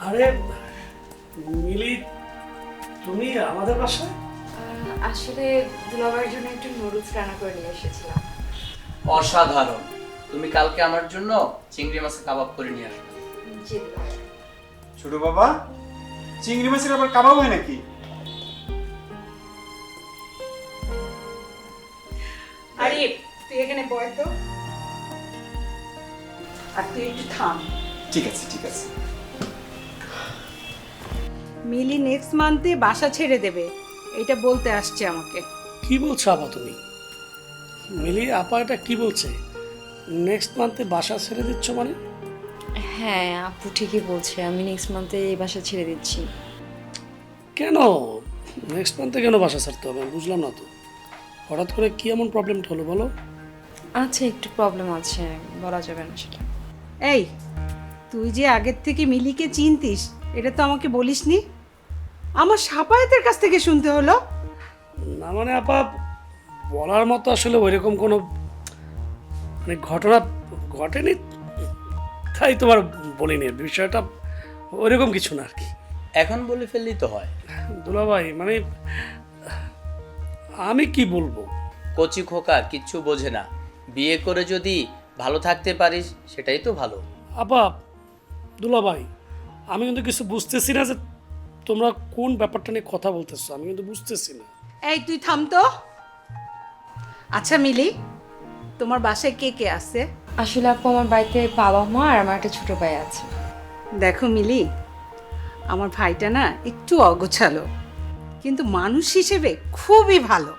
আরে মিলি, তুমি আমাদের বাসায়? আসলে দুলাভাইয়ের জন্য একটু নুডলস রান্না করে নিয়ে এসেছিলাম। অসাধারণ। তুমি কালকে আমার জন্য চিংড়ি মাছের কাবাব করে নিয়ে আসবে। জি দুলাভাই। ছোট বাবা, চিংড়ি মাছের আবার কাবাব হয় নাকি? আরে তুই এখানে বয় তো, আর তুই একটু থাম। ঠিক আছে ঠিক আছে। মিলি নেক্সট মান্থে বাসা ছেড়ে দেবে, এটা বলতে আসছে আমাকে। কি বলছো আপা তুমি? মিলি আপা এটা কি বলছে? নেক্সট মান্থে বাসা ছেড়ে দিচ্ছ মানে? হ্যাঁ আপু ঠিকই বলছে, আমি নেক্সট মান্থে এই বাসা ছেড়ে দিচ্ছি। কেন নেক্সট মান্থে কেন বাসা ছাড়তে হবে? আমি বুঝলাম না তো, হঠাৎ করে কি এমন প্রবলেমটা হলো বলো? আচ্ছা একটু প্রবলেম আছে, বলা যাবে না সেটা। এই, তুই যে আগের থেকে মিলিকে চিনতিস এটা তো আমাকে বলিসনি, আমার সাপায়াতের কাছ থেকে শুনতে হলো। না মানে আপা, বলার মতো আসলে ওইরকম কোনো মানে ঘটনা ঘটেনি, তাই তোমার বলিনি। বিষয়টা ওইরকম কিছু না আর কি। এখন বলে ফেললেই তো হয়। দুলাভাই মানে আমি কি বলবো? কচি খোকা কিচ্ছু বোঝে না, বিয়ে করে যদি ভালো থাকতে পারিস সেটাই তো ভালো। আপা, দুলাভাই, আমি কিন্তু কিছু বুঝতেছি না যে তোমরা কোন ব্যাপারটা নিয়ে কথা বলতেছো, আমি কিন্তু বুঝতেছি না। এই তুই থাম তো। আচ্ছা মিলি, তোমার বাসায় কে কে আছে? আসলে আপু আমার বাড়িতে বাবা মা আর আমার একটা ছোট ভাই আছে। দেখো মিলি, আমার ভাইটা না একটু অগোছালো, কিন্তু মানুষ হিসেবে খুবই ভালো।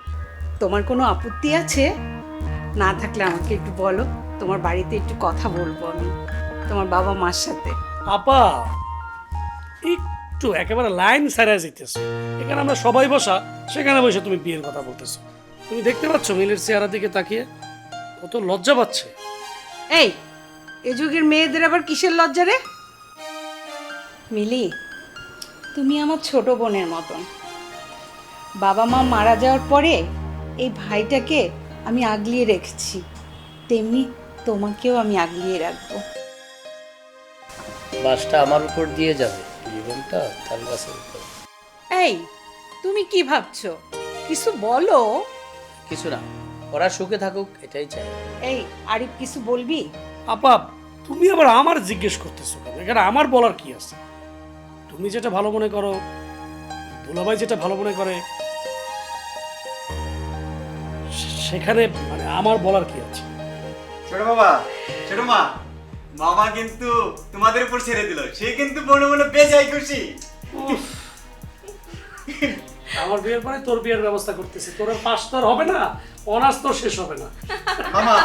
তোমার কোনো আপত্তি আছে? না থাকলে আমাকে একটু বলো, তোমার বাড়িতে একটু কথা বলবো আমি তোমার বাবা মার সাথে। আপা, একটু একেবারে লাইন সাইরা যেতেছো। এখানে আমরা সবাই বসা, সেখানে বসে তুমি বিয়ের কথা বলতেছো। তুমি দেখতে পাচ্ছ মিলের চেহারা দিকে তাকিয়ে কত লজ্জা পাচ্ছে। এই, এ যুগের মেয়েদের আবার কিসের লজ্জা রে? মিলি, তুমি আমার ছোট বোনের মতন। বাবা মা মারা যাওয়ার পরে এই ভাইটাকে আমি আগলিয়ে রেখেছি, তেমনি তোমাকেও আমি আগলিয়ে রাখবো। বাসটা আমার উপর দিয়ে যাবে, জীবনটা তার গাছের উপর। এই, তুমি কি ভাবছো? কিছু বলো। কিছু না, ওরা সুখে থাকুক এটাই চাই। এই আরিফ, কিছু বলবি? আপা, তুমি আবার আমার জিজ্ঞেস করতেছো কেন? এখানে আমার বলার কি আছে? তুমি যেটা ভালো মনে করো, দুলাভাই যেটা ভালো মনে করে, সেখানে মানে আমার বলার কি আছে? ছোট বাবা, ছোট মা, মামা কিন্তু তোমাদের উপর ছেড়ে দিল, সে কিন্তু মনে মনে বেজায় খুশি। উফ, আমার বিয়ের পরে তোর বিয়ের ব্যবস্থা করতেছি। তোর আর পাস তো আর হবে না, অনার্স তো শেষ হবে না। মামা